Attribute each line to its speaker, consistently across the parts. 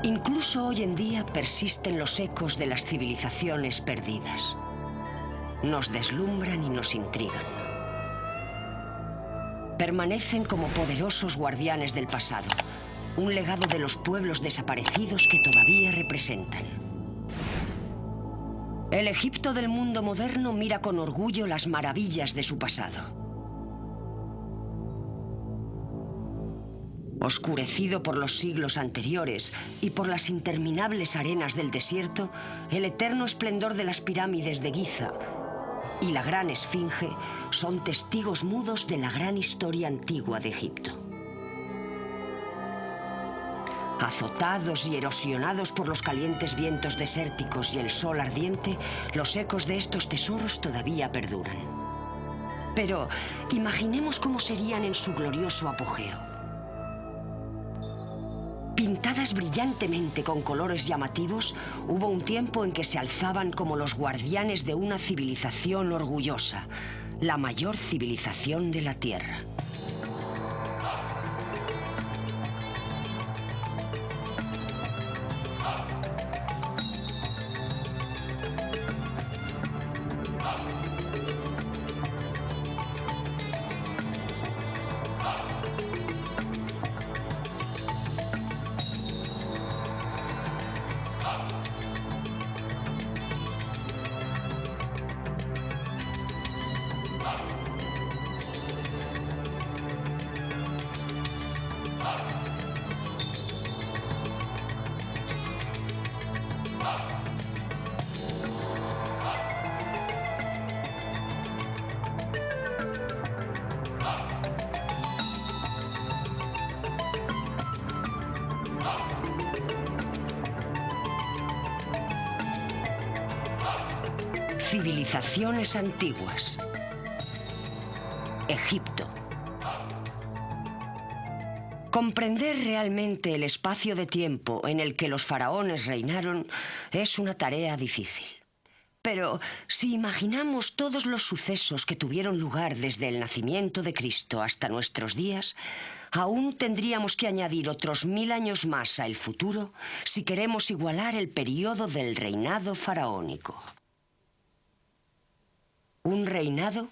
Speaker 1: Incluso hoy en día persisten los ecos de las civilizaciones perdidas. Nos deslumbran y nos intrigan. Permanecen como poderosos guardianes del pasado, un legado de los pueblos desaparecidos que todavía representan. El Egipto del mundo moderno mira con orgullo las maravillas de su pasado. Oscurecido por los siglos anteriores y por las interminables arenas del desierto, el eterno esplendor de las pirámides de Giza y la gran esfinge son testigos mudos de la gran historia antigua de Egipto. Azotados y erosionados por los calientes vientos desérticos y el sol ardiente, los ecos de estos tesoros todavía perduran. Pero imaginemos cómo serían en su glorioso apogeo. Pintadas brillantemente con colores llamativos, hubo un tiempo en que se alzaban como los guardianes de una civilización orgullosa, la mayor civilización de la Tierra. Civilizaciones antiguas. Egipto. Comprender realmente el espacio de tiempo en el que los faraones reinaron es una tarea difícil. Pero si imaginamos todos los sucesos que tuvieron lugar desde el nacimiento de Cristo hasta nuestros días, aún tendríamos que añadir otros 1000 años más al futuro si queremos igualar el periodo del reinado faraónico. Un reinado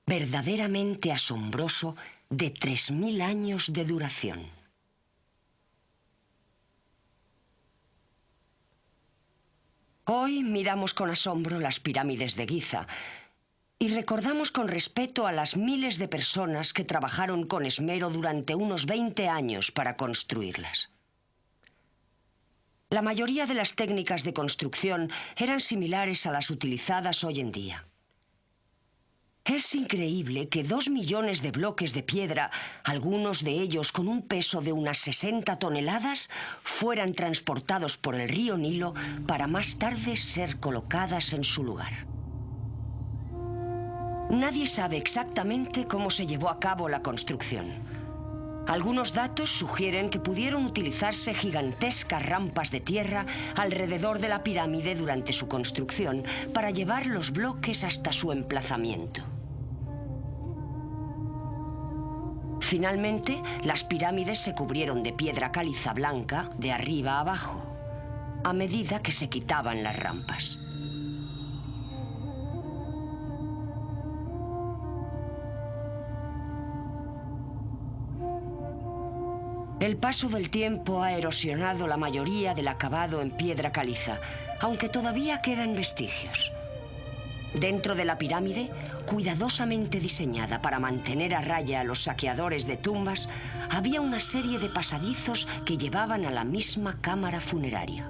Speaker 1: verdaderamente asombroso de 3000 años de duración. Hoy miramos con asombro las pirámides de Giza y recordamos con respeto a las miles de personas que trabajaron con esmero durante unos 20 años para construirlas. La mayoría de las técnicas de construcción eran similares a las utilizadas hoy en día. Es increíble que 2 millones de bloques de piedra, algunos de ellos con un peso de unas 60 toneladas, fueran transportados por el río Nilo para más tarde ser colocadas en su lugar. Nadie sabe exactamente cómo se llevó a cabo la construcción. Algunos datos sugieren que pudieron utilizarse gigantescas rampas de tierra alrededor de la pirámide durante su construcción para llevar los bloques hasta su emplazamiento. Finalmente, las pirámides se cubrieron de piedra caliza blanca de arriba a abajo, a medida que se quitaban las rampas. El paso del tiempo ha erosionado la mayoría del acabado en piedra caliza, aunque todavía quedan vestigios. Dentro de la pirámide, cuidadosamente diseñada para mantener a raya a los saqueadores de tumbas, había una serie de pasadizos que llevaban a la misma cámara funeraria.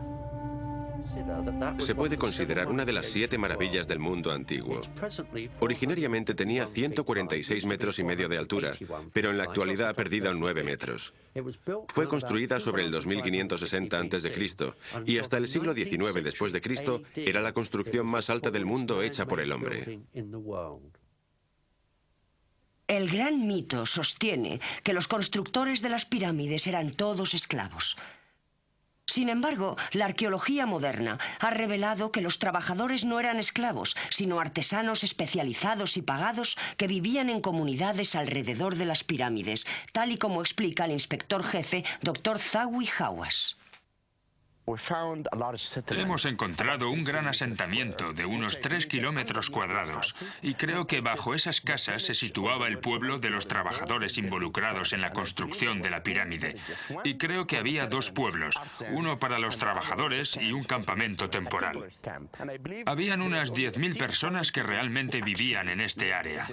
Speaker 2: Se puede considerar una de las 7 maravillas del mundo antiguo. Originariamente tenía 146,5 metros de altura, pero en la actualidad ha perdido 9 metros. Fue construida sobre el 2560 a.C. y hasta el siglo XIX después de Cristo era la construcción más alta del mundo hecha por el hombre.
Speaker 1: El gran mito sostiene que los constructores de las pirámides eran todos esclavos. Sin embargo, la arqueología moderna ha revelado que los trabajadores no eran esclavos, sino artesanos especializados y pagados que vivían en comunidades alrededor de las pirámides, tal y como explica el inspector jefe, Dr. Zahi Hawass.
Speaker 3: Hemos encontrado un gran asentamiento de unos 3 kilómetros cuadrados y creo que bajo esas casas se situaba el pueblo de los trabajadores involucrados en la construcción de la pirámide. Y creo que había 2 pueblos, uno para los trabajadores y un campamento temporal. Habían unas 10.000 personas que realmente vivían en este área.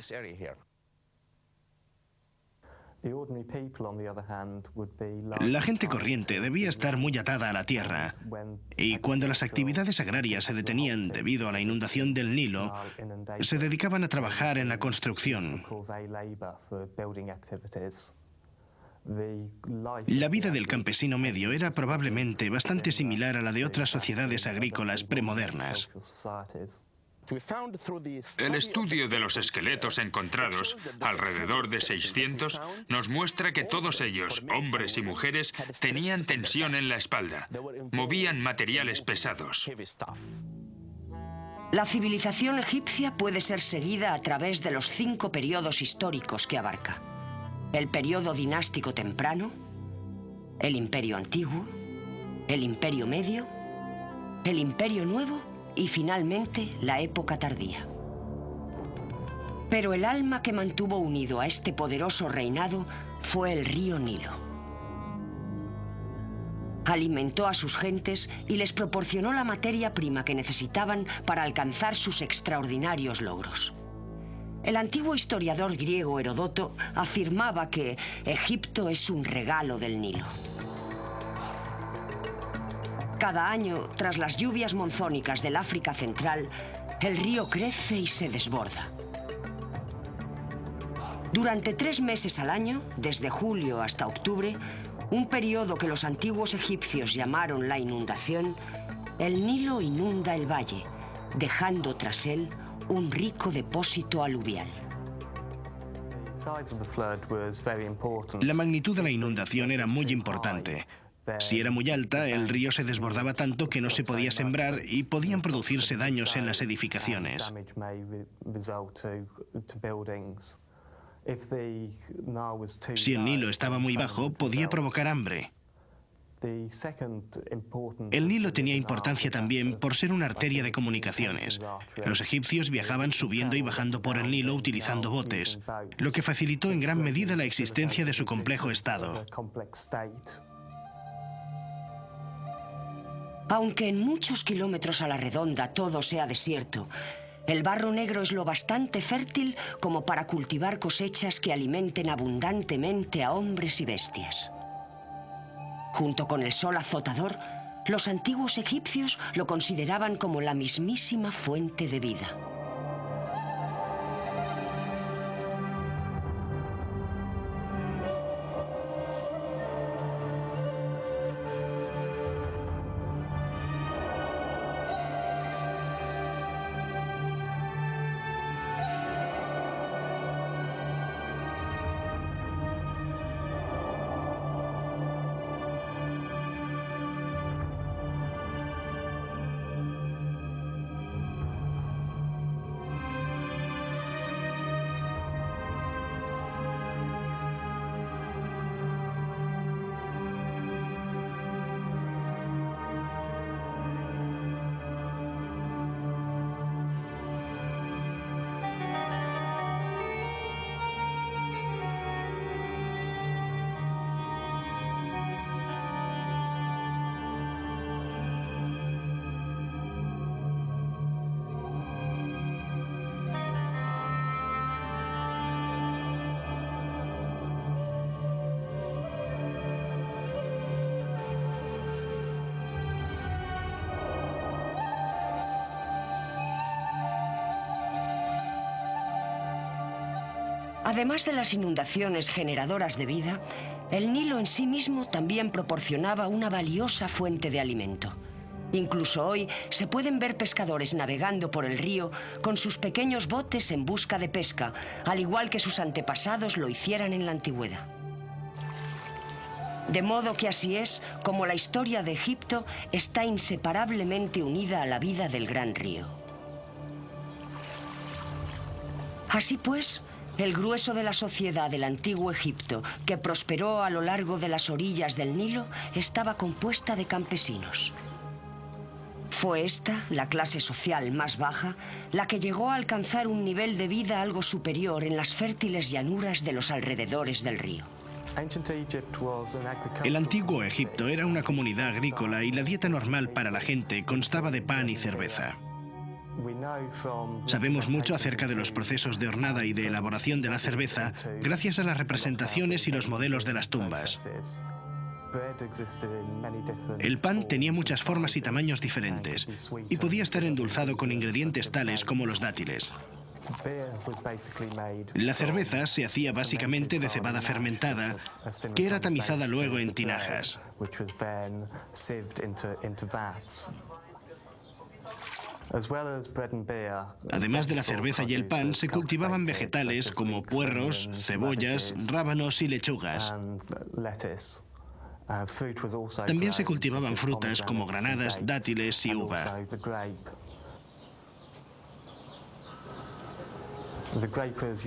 Speaker 4: La gente corriente debía estar muy atada a la tierra, y cuando las actividades agrarias se detenían debido a la inundación del Nilo, se dedicaban a trabajar en la construcción. La vida del campesino medio era probablemente bastante similar a la de otras sociedades agrícolas premodernas.
Speaker 3: El estudio de los esqueletos encontrados, alrededor de 600, nos muestra que todos ellos, hombres y mujeres, tenían tensión en la espalda, movían materiales pesados.
Speaker 1: La civilización egipcia puede ser seguida a través de los 5 periodos históricos que abarca: el periodo dinástico temprano, el Imperio Antiguo, el Imperio Medio, el Imperio Nuevo y finalmente la época tardía. Pero el alma que mantuvo unido a este poderoso reinado fue el río Nilo. Alimentó a sus gentes y les proporcionó la materia prima que necesitaban para alcanzar sus extraordinarios logros. El antiguo historiador griego Heródoto afirmaba que Egipto es un regalo del Nilo. Cada año, tras las lluvias monzónicas del África Central, el río crece y se desborda. Durante 3 meses al año, desde julio hasta octubre, un periodo que los antiguos egipcios llamaron la inundación, el Nilo inunda el valle, dejando tras él un rico depósito aluvial.
Speaker 4: La magnitud de la inundación era muy importante. Si era muy alta, el río se desbordaba tanto que no se podía sembrar y podían producirse daños en las edificaciones. Si el Nilo estaba muy bajo, podía provocar hambre. El Nilo tenía importancia también por ser una arteria de comunicaciones. Los egipcios viajaban subiendo y bajando por el Nilo utilizando botes, lo que facilitó en gran medida la existencia de su complejo estado.
Speaker 1: Aunque en muchos kilómetros a la redonda todo sea desierto, el barro negro es lo bastante fértil como para cultivar cosechas que alimenten abundantemente a hombres y bestias. Junto con el sol azotador, los antiguos egipcios lo consideraban como la mismísima fuente de vida. Además de las inundaciones generadoras de vida, el Nilo en sí mismo también proporcionaba una valiosa fuente de alimento. Incluso hoy se pueden ver pescadores navegando por el río con sus pequeños botes en busca de pesca, al igual que sus antepasados lo hicieran en la antigüedad. De modo que así es como la historia de Egipto está inseparablemente unida a la vida del gran río. Así pues, el grueso de la sociedad del antiguo Egipto, que prosperó a lo largo de las orillas del Nilo, estaba compuesta de campesinos. Fue esta, la clase social más baja, la que llegó a alcanzar un nivel de vida algo superior en las fértiles llanuras de los alrededores del río.
Speaker 4: El antiguo Egipto era una comunidad agrícola y la dieta normal para la gente constaba de pan y cerveza. Sabemos mucho acerca de los procesos de hornada y de elaboración de la cerveza gracias a las representaciones y los modelos de las tumbas. El pan tenía muchas formas y tamaños diferentes y podía estar endulzado con ingredientes tales como los dátiles. La cerveza se hacía básicamente de cebada fermentada, que era tamizada luego en tinajas. Además de la cerveza y el pan, se cultivaban vegetales como puerros, cebollas, rábanos y lechugas. También se cultivaban frutas como granadas, dátiles y uva.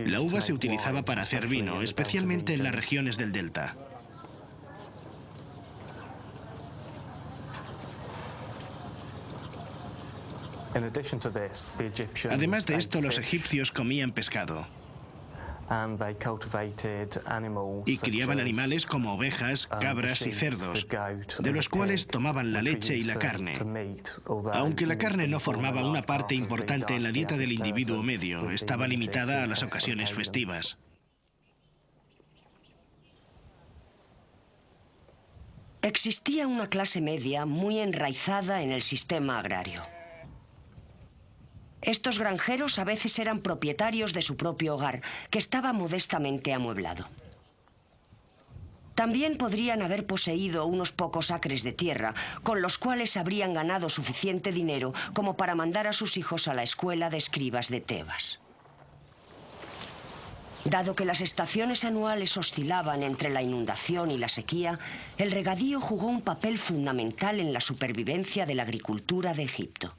Speaker 4: La uva se utilizaba para hacer vino, especialmente en las regiones del delta. Además de esto, los egipcios comían pescado y criaban animales como ovejas, cabras y cerdos, de los cuales tomaban la leche y la carne. Aunque la carne no formaba una parte importante en la dieta del individuo medio, estaba limitada a las ocasiones festivas.
Speaker 1: Existía una clase media muy enraizada en el sistema agrario. Estos granjeros a veces eran propietarios de su propio hogar, que estaba modestamente amueblado. También podrían haber poseído unos pocos acres de tierra, con los cuales habrían ganado suficiente dinero como para mandar a sus hijos a la escuela de escribas de Tebas. Dado que las estaciones anuales oscilaban entre la inundación y la sequía, el regadío jugó un papel fundamental en la supervivencia de la agricultura de Egipto.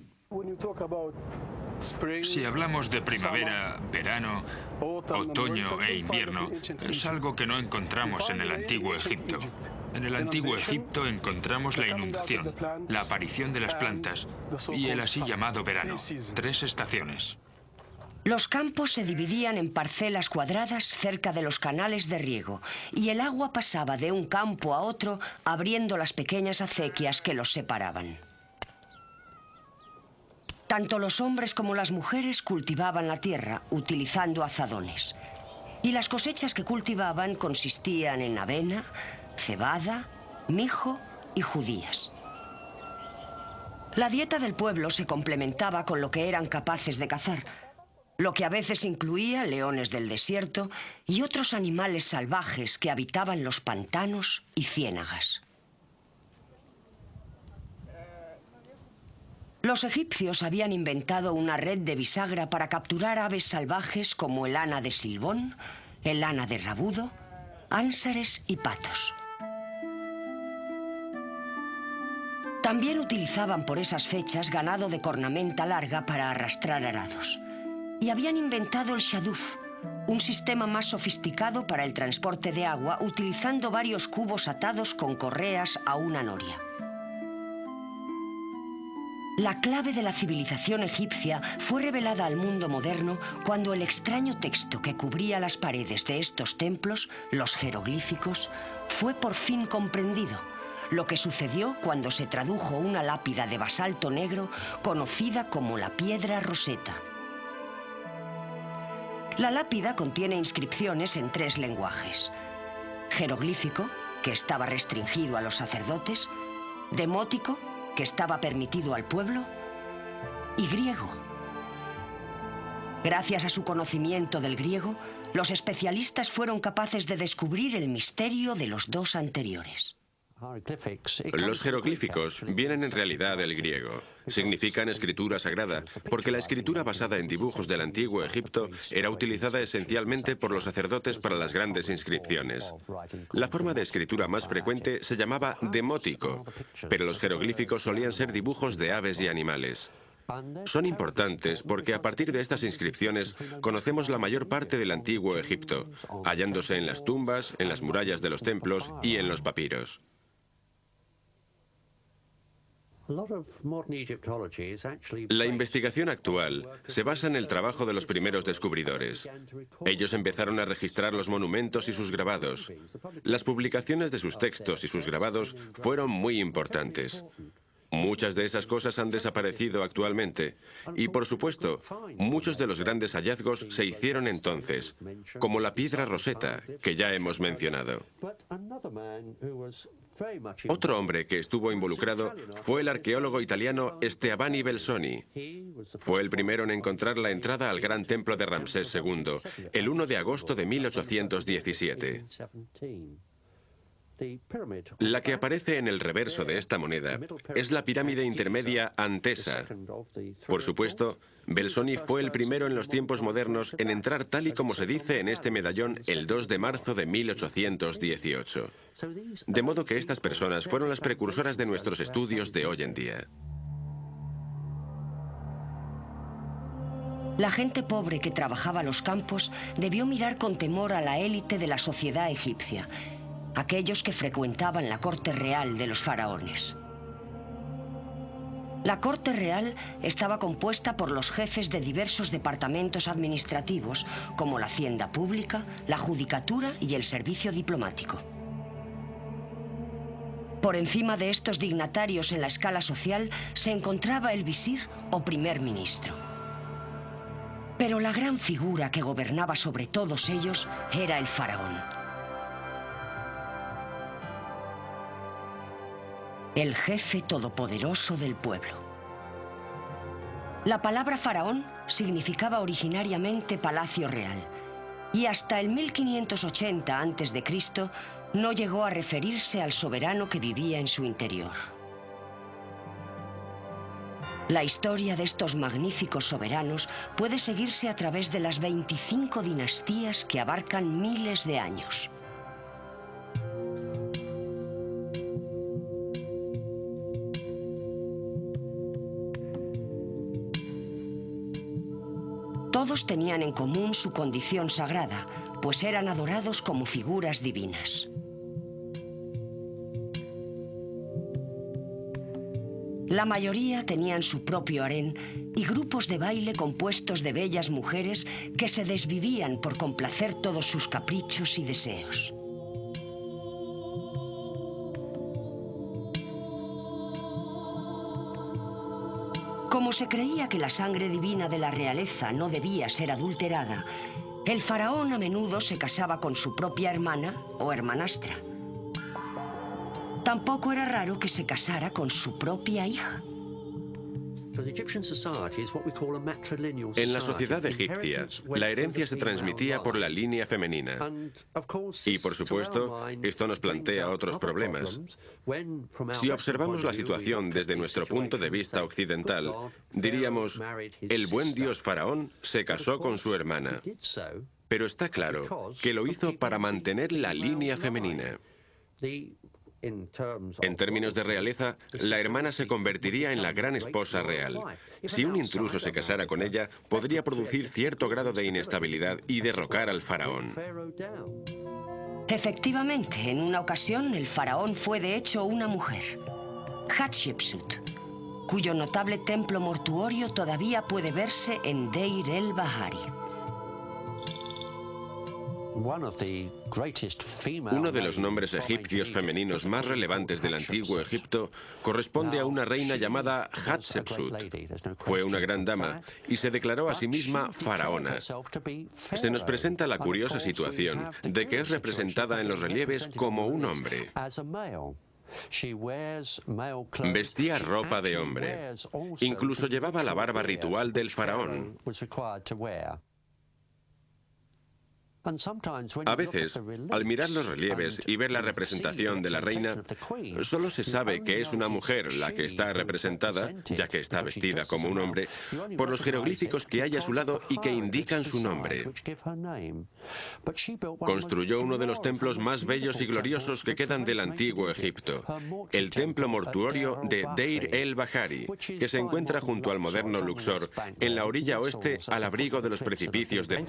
Speaker 3: Si hablamos de primavera, verano, otoño e invierno, es algo que no encontramos en el Antiguo Egipto. En el Antiguo Egipto encontramos la inundación, la aparición de las plantas y el así llamado verano, 3 estaciones.
Speaker 1: Los campos se dividían en parcelas cuadradas cerca de los canales de riego y el agua pasaba de un campo a otro abriendo las pequeñas acequias que los separaban. Tanto los hombres como las mujeres cultivaban la tierra utilizando azadones. Y las cosechas que cultivaban consistían en avena, cebada, mijo y judías. La dieta del pueblo se complementaba con lo que eran capaces de cazar, lo que a veces incluía leones del desierto y otros animales salvajes que habitaban los pantanos y ciénagas. Los egipcios habían inventado una red de bisagra para capturar aves salvajes como el ana de Silbón, el ana de Rabudo, ánsares y patos. También utilizaban por esas fechas ganado de cornamenta larga para arrastrar arados. Y habían inventado el shaduf, un sistema más sofisticado para el transporte de agua utilizando varios cubos atados con correas a una noria. La clave de la civilización egipcia fue revelada al mundo moderno cuando el extraño texto que cubría las paredes de estos templos, los jeroglíficos, fue por fin comprendido, lo que sucedió cuando se tradujo una lápida de basalto negro conocida como la piedra Rosetta. La lápida contiene inscripciones en 3 lenguajes: jeroglífico, que estaba restringido a los sacerdotes, demótico, que estaba permitido al pueblo, y griego. Gracias a su conocimiento del griego, los especialistas fueron capaces de descubrir el misterio de los 2 anteriores.
Speaker 2: Los jeroglíficos vienen en realidad del griego. Significan escritura sagrada, porque la escritura basada en dibujos del antiguo Egipto era utilizada esencialmente por los sacerdotes para las grandes inscripciones. La forma de escritura más frecuente se llamaba demótico, pero los jeroglíficos solían ser dibujos de aves y animales. Son importantes porque a partir de estas inscripciones conocemos la mayor parte del antiguo Egipto, hallándose en las tumbas, en las murallas de los templos y en los papiros. La investigación actual se basa en el trabajo de los primeros descubridores. Ellos empezaron a registrar los monumentos y sus grabados. Las publicaciones de sus textos y sus grabados fueron muy importantes. Muchas de esas cosas han desaparecido actualmente. Y, por supuesto, muchos de los grandes hallazgos se hicieron entonces, como la piedra Rosetta, que ya hemos mencionado. Otro hombre que estuvo involucrado fue el arqueólogo italiano Steabani Belsoni. Fue el primero en encontrar la entrada al gran templo de Ramsés II, el 1 de agosto de 1817. La que aparece en el reverso de esta moneda es la pirámide intermedia Antesa. Por supuesto, Belsoni fue el primero en los tiempos modernos en entrar tal y como se dice en este medallón el 2 de marzo de 1818. De modo que estas personas fueron las precursoras de nuestros estudios de hoy en día.
Speaker 1: La gente pobre que trabajaba los campos debió mirar con temor a la élite de la sociedad egipcia, aquellos que frecuentaban la corte real de los faraones. La corte real estaba compuesta por los jefes de diversos departamentos administrativos, como la hacienda pública, la judicatura y el servicio diplomático. Por encima de estos dignatarios en la escala social se encontraba el visir o primer ministro. Pero la gran figura que gobernaba sobre todos ellos era el faraón. El jefe todopoderoso del pueblo. La palabra faraón significaba originariamente palacio real, y hasta el 1580 a.C. no llegó a referirse al soberano que vivía en su interior. La historia de estos magníficos soberanos puede seguirse a través de las 25 dinastías que abarcan miles de años. Todos tenían en común su condición sagrada, pues eran adorados como figuras divinas. La mayoría tenían su propio harén y grupos de baile compuestos de bellas mujeres que se desvivían por complacer todos sus caprichos y deseos. Como se creía que la sangre divina de la realeza no debía ser adulterada, el faraón a menudo se casaba con su propia hermana o hermanastra. Tampoco era raro que se casara con su propia hija.
Speaker 2: En la sociedad egipcia, la herencia se transmitía por la línea femenina. Y, por supuesto, esto nos plantea otros problemas. Si observamos la situación desde nuestro punto de vista occidental, diríamos, el buen dios faraón se casó con su hermana. Pero está claro que lo hizo para mantener la línea femenina. En términos de realeza, la hermana se convertiría en la gran esposa real. Si un intruso se casara con ella, podría producir cierto grado de inestabilidad y derrocar al faraón.
Speaker 1: Efectivamente, en una ocasión el faraón fue de hecho una mujer, Hatshepsut, cuyo notable templo mortuorio todavía puede verse en Deir el-Bahari.
Speaker 2: Uno de los nombres egipcios femeninos más relevantes del antiguo Egipto corresponde a una reina llamada Hatshepsut. Fue una gran dama y se declaró a sí misma faraona. Se nos presenta la curiosa situación de que es representada en los relieves como un hombre. Vestía ropa de hombre. Incluso llevaba la barba ritual del faraón. A veces, al mirar los relieves y ver la representación de la reina, solo se sabe que es una mujer la que está representada, ya que está vestida como un hombre, por los jeroglíficos que hay a su lado y que indican su nombre. Construyó uno de los templos más bellos y gloriosos que quedan del antiguo Egipto, el templo mortuorio de Deir el-Bahari, que se encuentra junto al moderno Luxor, en la orilla oeste al abrigo de los precipicios de...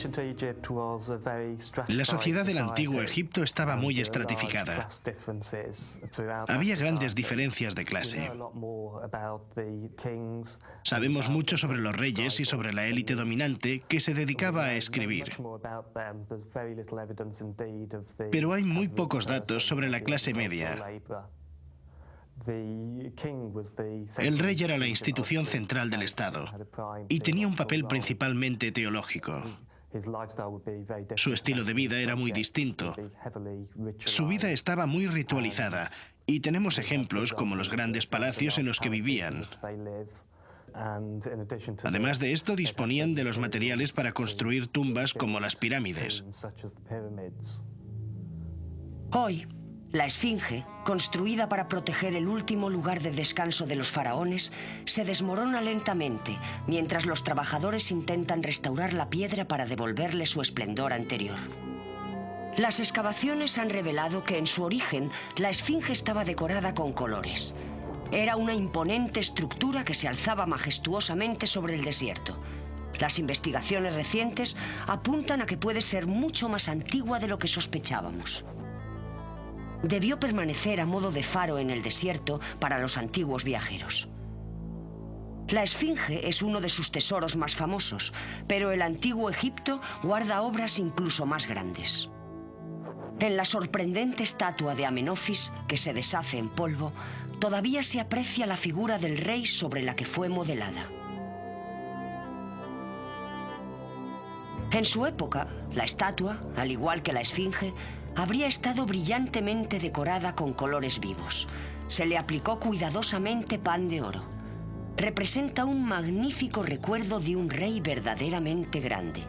Speaker 4: La sociedad del antiguo Egipto estaba muy estratificada. Había grandes diferencias de clase. Sabemos mucho sobre los reyes y sobre la élite dominante que se dedicaba a escribir. Pero hay muy pocos datos sobre la clase media. El rey era la institución central del Estado y tenía un papel principalmente teológico. Su estilo de vida era muy distinto. Su vida estaba muy ritualizada y tenemos ejemplos como los grandes palacios en los que vivían. Además de esto, disponían de los materiales para construir tumbas como las pirámides.
Speaker 1: Hoy, la Esfinge, construida para proteger el último lugar de descanso de los faraones, se desmorona lentamente mientras los trabajadores intentan restaurar la piedra para devolverle su esplendor anterior. Las excavaciones han revelado que en su origen la Esfinge estaba decorada con colores. Era una imponente estructura que se alzaba majestuosamente sobre el desierto. Las investigaciones recientes apuntan a que puede ser mucho más antigua de lo que sospechábamos. Debió permanecer a modo de faro en el desierto para los antiguos viajeros. La Esfinge es uno de sus tesoros más famosos, pero el antiguo Egipto guarda obras incluso más grandes. En la sorprendente estatua de Amenofis, que se deshace en polvo, todavía se aprecia la figura del rey sobre la que fue modelada. En su época, la estatua, al igual que la Esfinge, habría estado brillantemente decorada con colores vivos. Se le aplicó cuidadosamente pan de oro. Representa un magnífico recuerdo de un rey verdaderamente grande.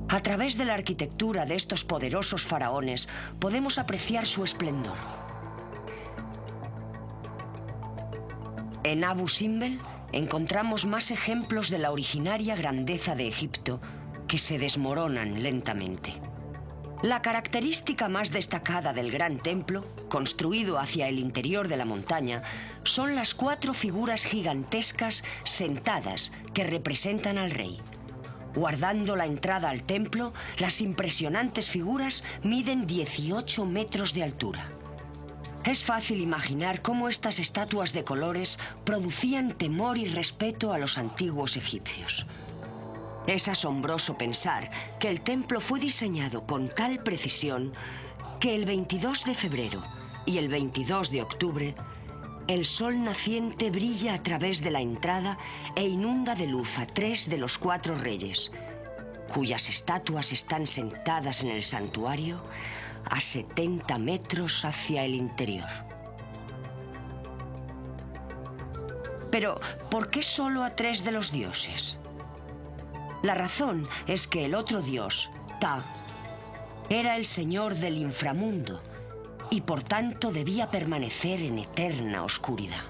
Speaker 1: A través de la arquitectura de estos poderosos faraones podemos apreciar su esplendor. En Abu Simbel encontramos más ejemplos de la originaria grandeza de Egipto que se desmoronan lentamente. La característica más destacada del gran templo, construido hacia el interior de la montaña, son las 4 figuras gigantescas sentadas que representan al rey. Guardando la entrada al templo, las impresionantes figuras miden 18 metros de altura. Es fácil imaginar cómo estas estatuas de colores producían temor y respeto a los antiguos egipcios. Es asombroso pensar que el templo fue diseñado con tal precisión que el 22 de febrero y el 22 de octubre el sol naciente brilla a través de la entrada e inunda de luz a 3 de los 4 reyes, cuyas estatuas están sentadas en el santuario a 70 metros hacia el interior. Pero, ¿por qué solo a 3 de los dioses? La razón es que el otro dios, Ta, era el señor del inframundo y por tanto debía permanecer en eterna oscuridad.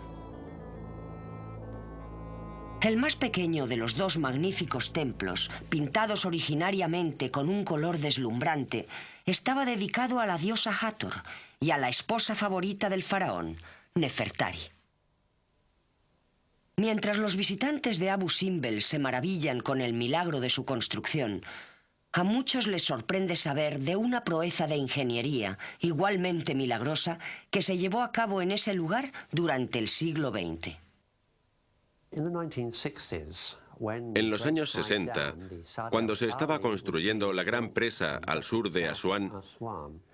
Speaker 1: El más pequeño de los 2 magníficos templos, pintados originariamente con un color deslumbrante, estaba dedicado a la diosa Hathor y a la esposa favorita del faraón, Nefertari. Mientras los visitantes de Abu Simbel se maravillan con el milagro de su construcción, a muchos les sorprende saber de una proeza de ingeniería igualmente milagrosa que se llevó a cabo en ese lugar durante el siglo XX.
Speaker 2: En los años 60, cuando se estaba construyendo la gran presa al sur de Asuán,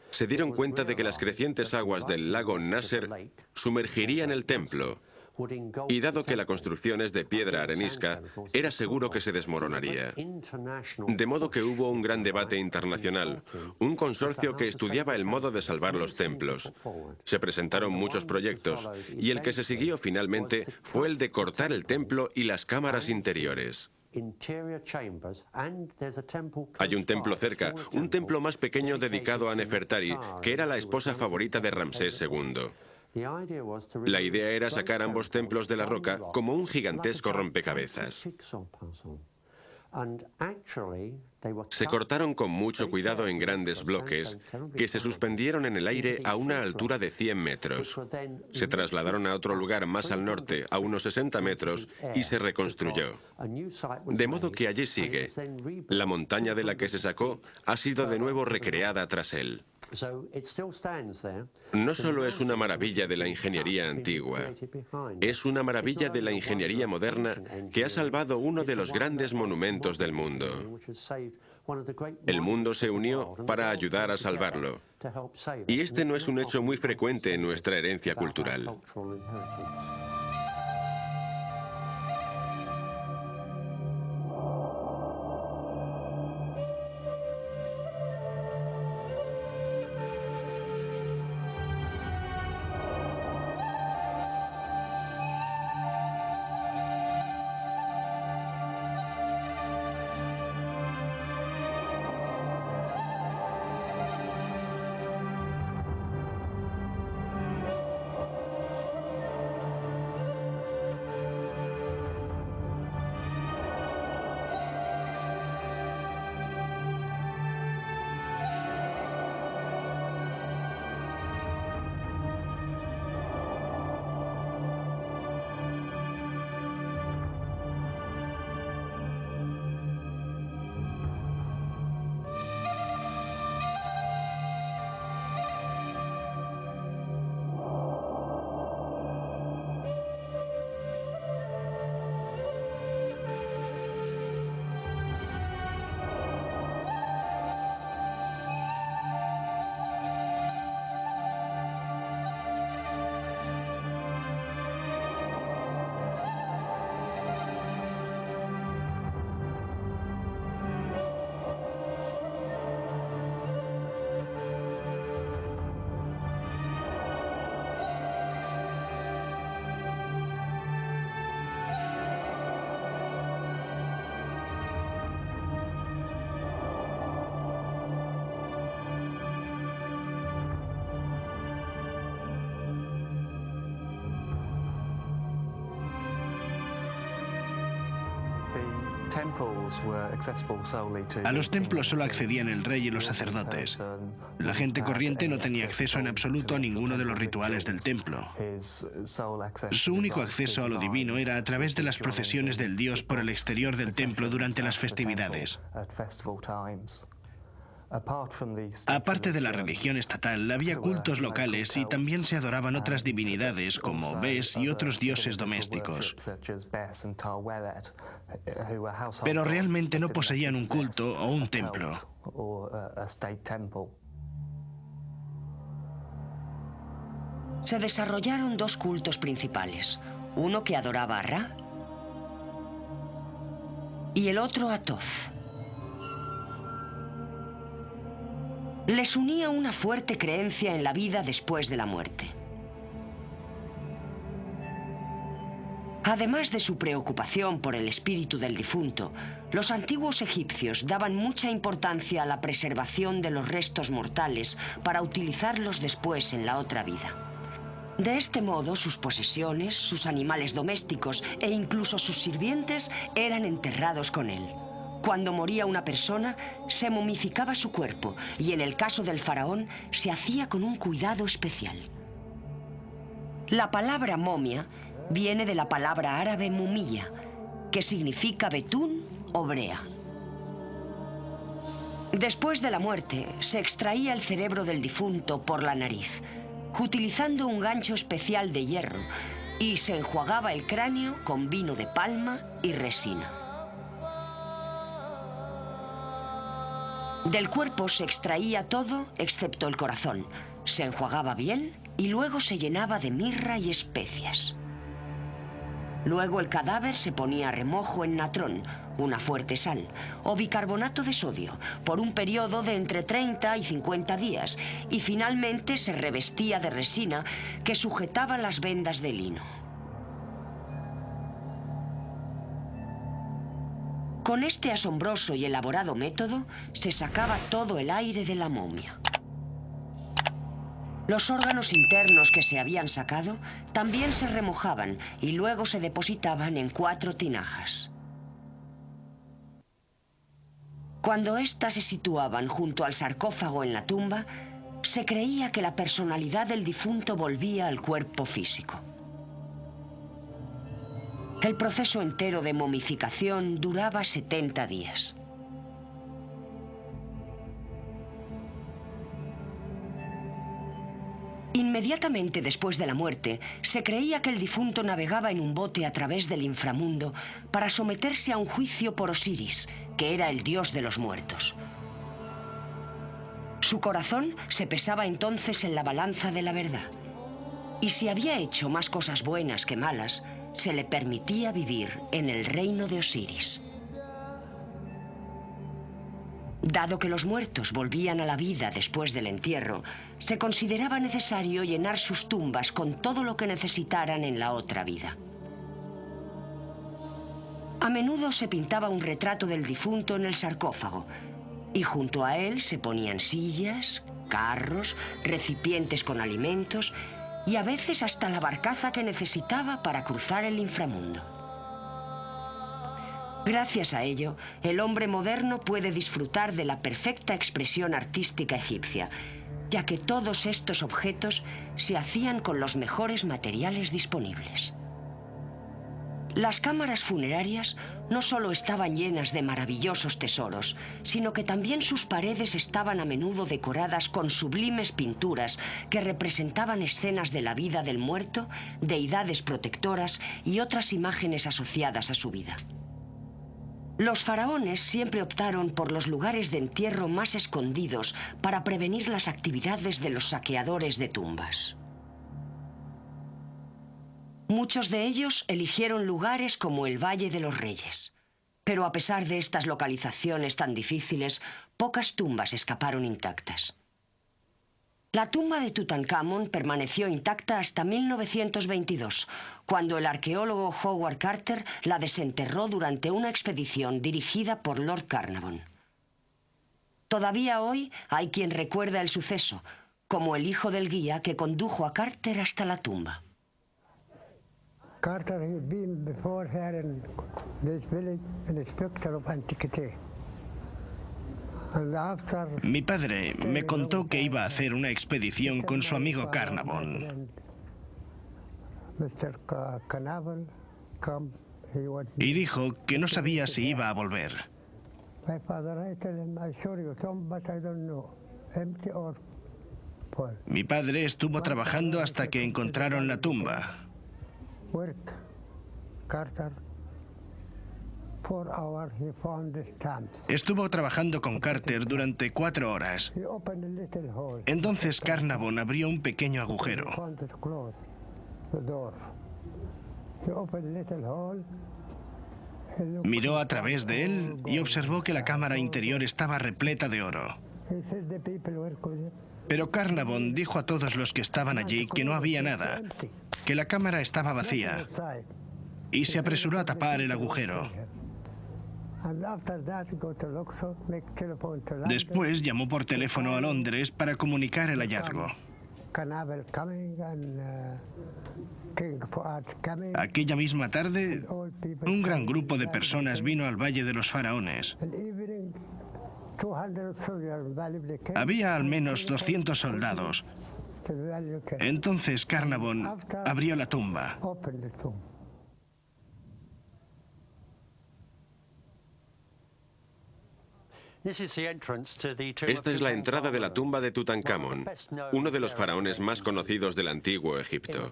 Speaker 2: se dieron cuenta de que las crecientes aguas del lago Nasser sumergirían el templo, y dado que la construcción es de piedra arenisca, era seguro que se desmoronaría. De modo que hubo un gran debate internacional, un consorcio que estudiaba el modo de salvar los templos. Se presentaron muchos proyectos, y el que se siguió finalmente fue el de cortar el templo y las cámaras interiores. Hay un templo cerca, un templo más pequeño dedicado a Nefertari, que era la esposa favorita de Ramsés II. La idea era sacar ambos templos de la roca como un gigantesco rompecabezas. Se cortaron con mucho cuidado en grandes bloques que se suspendieron en el aire a una altura de 100 metros. Se trasladaron a otro lugar más al norte, a unos 60 metros, y se reconstruyó. De modo que allí sigue. La montaña de la que se sacó ha sido de nuevo recreada tras él. No solo es una maravilla de la ingeniería antigua, es una maravilla de la ingeniería moderna que ha salvado uno de los grandes monumentos del mundo. El mundo se unió para ayudar a salvarlo. Y este no es un hecho muy frecuente en nuestra herencia cultural.
Speaker 4: A los templos solo accedían el rey y los sacerdotes. La gente corriente no tenía acceso en absoluto a ninguno de los rituales del templo. Su único acceso a lo divino era a través de las procesiones del dios por el exterior del templo durante las festividades. Aparte de la religión estatal, había cultos locales y también se adoraban otras divinidades como Bes y otros dioses domésticos. Pero realmente no poseían un culto o un templo.
Speaker 1: Se desarrollaron dos cultos principales, uno que adoraba a Ra y el otro a Thoth. Les unía una fuerte creencia en la vida después de la muerte. Además de su preocupación por el espíritu del difunto, los antiguos egipcios daban mucha importancia a la preservación de los restos mortales para utilizarlos después en la otra vida. De este modo, sus posesiones, sus animales domésticos e incluso sus sirvientes eran enterrados con él. Cuando moría una persona, se momificaba su cuerpo y en el caso del faraón se hacía con un cuidado especial. La palabra momia viene de la palabra árabe mumilla, que significa betún o brea. Después de la muerte, se extraía el cerebro del difunto por la nariz, utilizando un gancho especial de hierro, y se enjuagaba el cráneo con vino de palma y resina. Del cuerpo se extraía todo excepto el corazón. Se enjuagaba bien y luego se llenaba de mirra y especias. Luego el cadáver se ponía a remojo en natrón, una fuerte sal, o bicarbonato de sodio, por un periodo de entre 30 y 50 días, y finalmente se revestía de resina que sujetaba las vendas de lino. Con este asombroso y elaborado método, se sacaba todo el aire de la momia. Los órganos internos que se habían sacado también se remojaban y luego se depositaban en 4 tinajas. Cuando éstas se situaban junto al sarcófago en la tumba, se creía que la personalidad del difunto volvía al cuerpo físico. El proceso entero de momificación duraba 70 días. Inmediatamente después de la muerte, se creía que el difunto navegaba en un bote a través del inframundo para someterse a un juicio por Osiris, que era el dios de los muertos. Su corazón se pesaba entonces en la balanza de la verdad. Y si había hecho más cosas buenas que malas, se le permitía vivir en el reino de Osiris. Dado que los muertos volvían a la vida después del entierro, se consideraba necesario llenar sus tumbas con todo lo que necesitaran en la otra vida. A menudo se pintaba un retrato del difunto en el sarcófago, y junto a él se ponían sillas, carros, recipientes con alimentos y a veces hasta la barcaza que necesitaba para cruzar el inframundo. Gracias a ello, el hombre moderno puede disfrutar de la perfecta expresión artística egipcia, ya que todos estos objetos se hacían con los mejores materiales disponibles. Las cámaras funerarias no solo estaban llenas de maravillosos tesoros, sino que también sus paredes estaban a menudo decoradas con sublimes pinturas que representaban escenas de la vida del muerto, deidades protectoras y otras imágenes asociadas a su vida. Los faraones siempre optaron por los lugares de entierro más escondidos para prevenir las actividades de los saqueadores de tumbas. Muchos de ellos eligieron lugares como el Valle de los Reyes. Pero a pesar de estas localizaciones tan difíciles, pocas tumbas escaparon intactas. La tumba de Tutankamón permaneció intacta hasta 1922, cuando el arqueólogo Howard Carter la desenterró durante una expedición dirigida por Lord Carnarvon. Todavía hoy hay quien recuerda el suceso, como el hijo del guía que condujo a Carter hasta la tumba.
Speaker 5: Carter had been before here in this village an inspector of antiquity.
Speaker 4: Mi padre me contó que iba a hacer una expedición con su amigo Carnarvon. Y dijo que no sabía si iba a volver. Mi padre estuvo trabajando hasta que encontraron la tumba. Estuvo trabajando con Carter durante 4 horas. Entonces Carnarvon abrió un pequeño agujero. Miró a través de él y observó que la cámara interior estaba repleta de oro. Pero Carnarvon dijo a todos los que estaban allí que no había nada, que la cámara estaba vacía, y se apresuró a tapar el agujero. Después llamó por teléfono a Londres para comunicar el hallazgo. Aquella misma tarde, un gran grupo de personas vino al Valle de los Faraones. Había al menos 200 soldados. Entonces Carnarvon abrió la tumba.
Speaker 2: Esta es la entrada de la tumba de Tutankamón, uno de los faraones más conocidos del antiguo Egipto.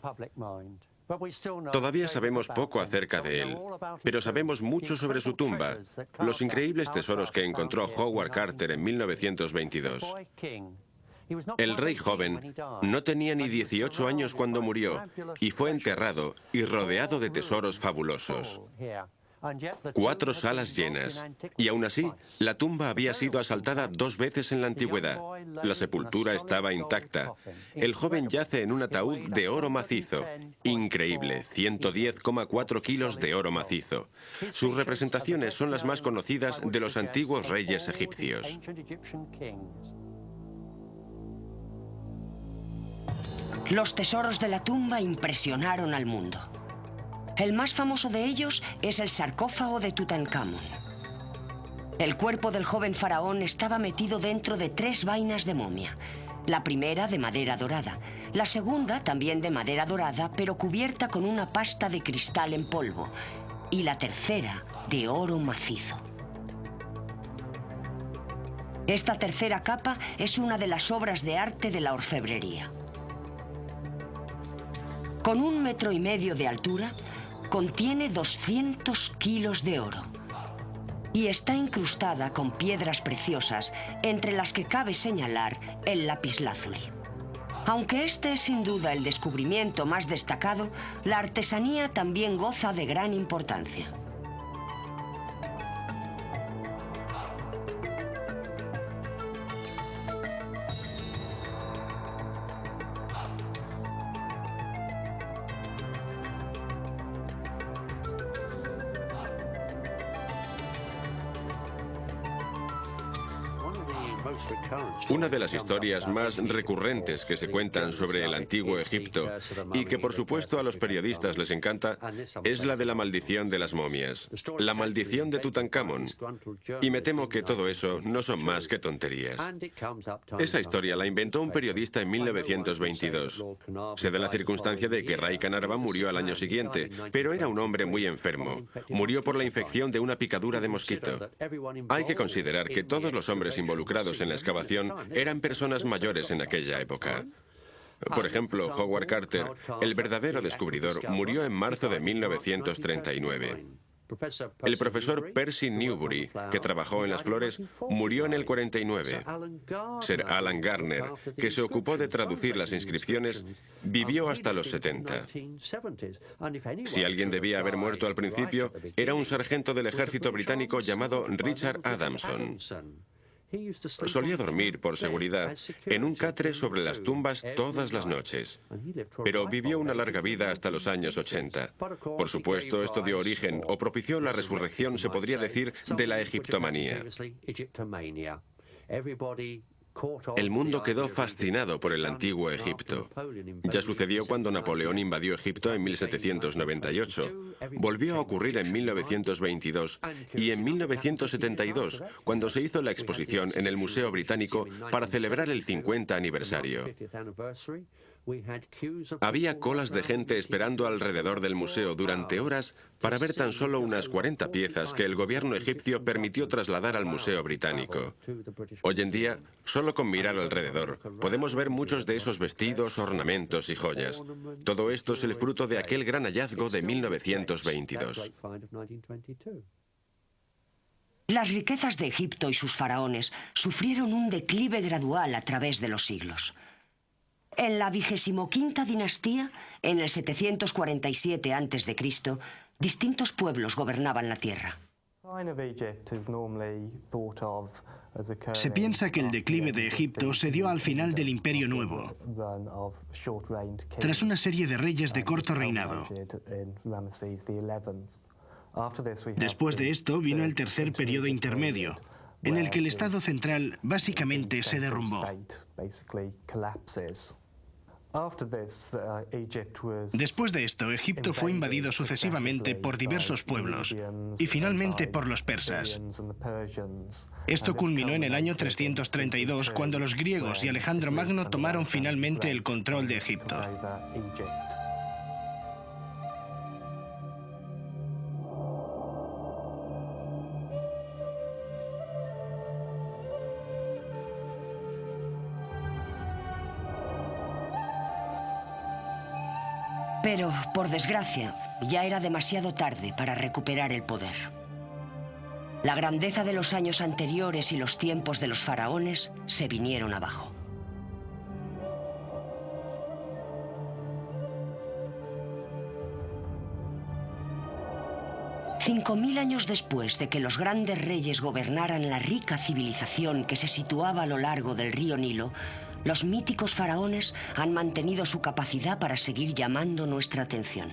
Speaker 2: Todavía sabemos poco acerca de él, pero sabemos mucho sobre su tumba, los increíbles tesoros que encontró Howard Carter en 1922. El rey joven no tenía ni 18 años cuando murió y fue enterrado y rodeado de tesoros fabulosos. 4 salas llenas, y aún así, la tumba había sido asaltada 2 veces en la antigüedad. La sepultura estaba intacta. El joven yace en un ataúd de oro macizo. Increíble, 110,4 kilos de oro macizo. Sus representaciones son las más conocidas de los antiguos reyes egipcios.
Speaker 1: Los tesoros de la tumba impresionaron al mundo. El más famoso de ellos es el sarcófago de Tutankamón. El cuerpo del joven faraón estaba metido dentro de 3 vainas de momia. La primera de madera dorada, la segunda también de madera dorada, pero cubierta con una pasta de cristal en polvo, y la tercera de oro macizo. Esta tercera capa es una de las obras de arte de la orfebrería. Con 1,5 metros de altura, contiene 200 kilos de oro. Y está incrustada con piedras preciosas, entre las que cabe señalar el lapislázuli. Aunque este es sin duda el descubrimiento más destacado, la artesanía también goza de gran importancia.
Speaker 2: Una de las historias más recurrentes que se cuentan sobre el antiguo Egipto y que por supuesto a los periodistas les encanta es la de la maldición de las momias, la maldición de Tutankamón. Y me temo que todo eso no son más que tonterías. Esa historia la inventó un periodista en 1922. Se da la circunstancia de que Ray Canarva murió al año siguiente, pero era un hombre muy enfermo. Murió por la infección de una picadura de mosquito. Hay que considerar que todos los hombres involucrados en la excavación eran personas mayores en aquella época. Por ejemplo, Howard Carter, el verdadero descubridor, murió en marzo de 1939. El profesor Percy Newbury, que trabajó en las flores, murió en el 49. Sir Alan Garner, que se ocupó de traducir las inscripciones, vivió hasta los 70. Si alguien debía haber muerto al principio, era un sargento del ejército británico llamado Richard Adamson. Solía dormir, por seguridad, en un catre sobre las tumbas todas las noches, pero vivió una larga vida hasta los años 80. Por supuesto, esto dio origen, o propició la resurrección, se podría decir, de la egiptomanía. El mundo quedó fascinado por el antiguo Egipto. Ya sucedió cuando Napoleón invadió Egipto en 1798. Volvió a ocurrir en 1922 y en 1972, cuando se hizo la exposición en el Museo Británico para celebrar el 50 aniversario. Había colas de gente esperando alrededor del museo durante horas para ver tan solo unas 40 piezas que el gobierno egipcio permitió trasladar al Museo Británico. Hoy en día, solo con mirar alrededor, podemos ver muchos de esos vestidos, ornamentos y joyas. Todo esto es el fruto de aquel gran hallazgo de 1922.
Speaker 1: Las riquezas de Egipto y sus faraones sufrieron un declive gradual a través de los siglos. En la 25ª dinastía, en el 747 a.C., distintos pueblos gobernaban la tierra.
Speaker 4: Se piensa que el declive de Egipto se dio al final del Imperio Nuevo, tras una serie de reyes de corto reinado. Después de esto vino el tercer periodo intermedio, en el que el Estado central básicamente se derrumbó. Después de esto, Egipto fue invadido sucesivamente por diversos pueblos y finalmente por los persas. Esto culminó en el año 332, cuando los griegos y Alejandro Magno tomaron finalmente el control de Egipto.
Speaker 1: Pero, por desgracia, ya era demasiado tarde para recuperar el poder. La grandeza de los años anteriores y los tiempos de los faraones se vinieron abajo. $5000 años después de que los grandes reyes gobernaran la rica civilización que se situaba a lo largo del río Nilo, los míticos faraones han mantenido su capacidad para seguir llamando nuestra atención.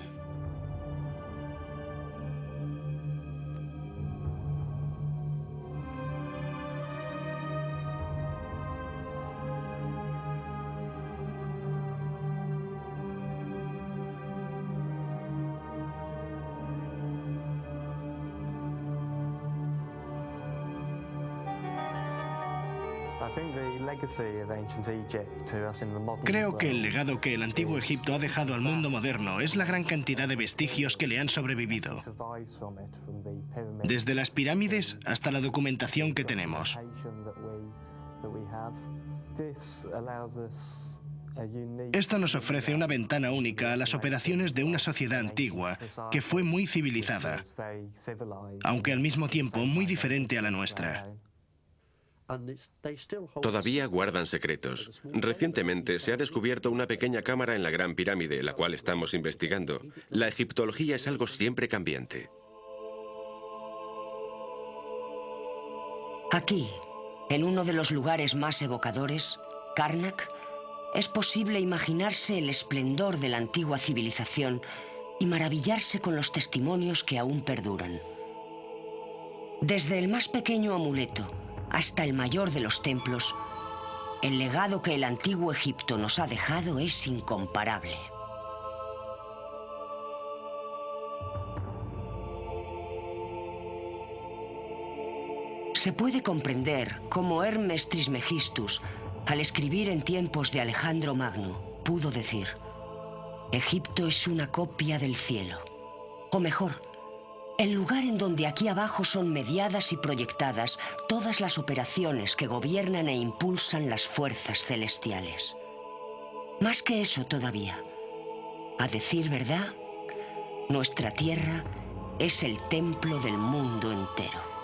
Speaker 4: Creo que el legado que el antiguo Egipto ha dejado al mundo moderno es la gran cantidad de vestigios que le han sobrevivido. Desde las pirámides hasta la documentación que tenemos. Esto nos ofrece una ventana única a las operaciones de una sociedad antigua que fue muy civilizada, aunque al mismo tiempo muy diferente a la nuestra.
Speaker 2: Todavía guardan secretos. Recientemente se ha descubierto una pequeña cámara en la Gran Pirámide, la cual estamos investigando. La egiptología es algo siempre cambiante.
Speaker 1: Aquí, en uno de los lugares más evocadores, Karnak, es posible imaginarse el esplendor de la antigua civilización y maravillarse con los testimonios que aún perduran. Desde el más pequeño amuleto hasta el mayor de los templos, el legado que el antiguo Egipto nos ha dejado es incomparable. Se puede comprender cómo Hermes Trismegistus, al escribir en tiempos de Alejandro Magno, pudo decir: Egipto es una copia del cielo. O mejor, el lugar en donde aquí abajo son mediadas y proyectadas todas las operaciones que gobiernan e impulsan las fuerzas celestiales. Más que eso todavía, a decir verdad, nuestra tierra es el templo del mundo entero.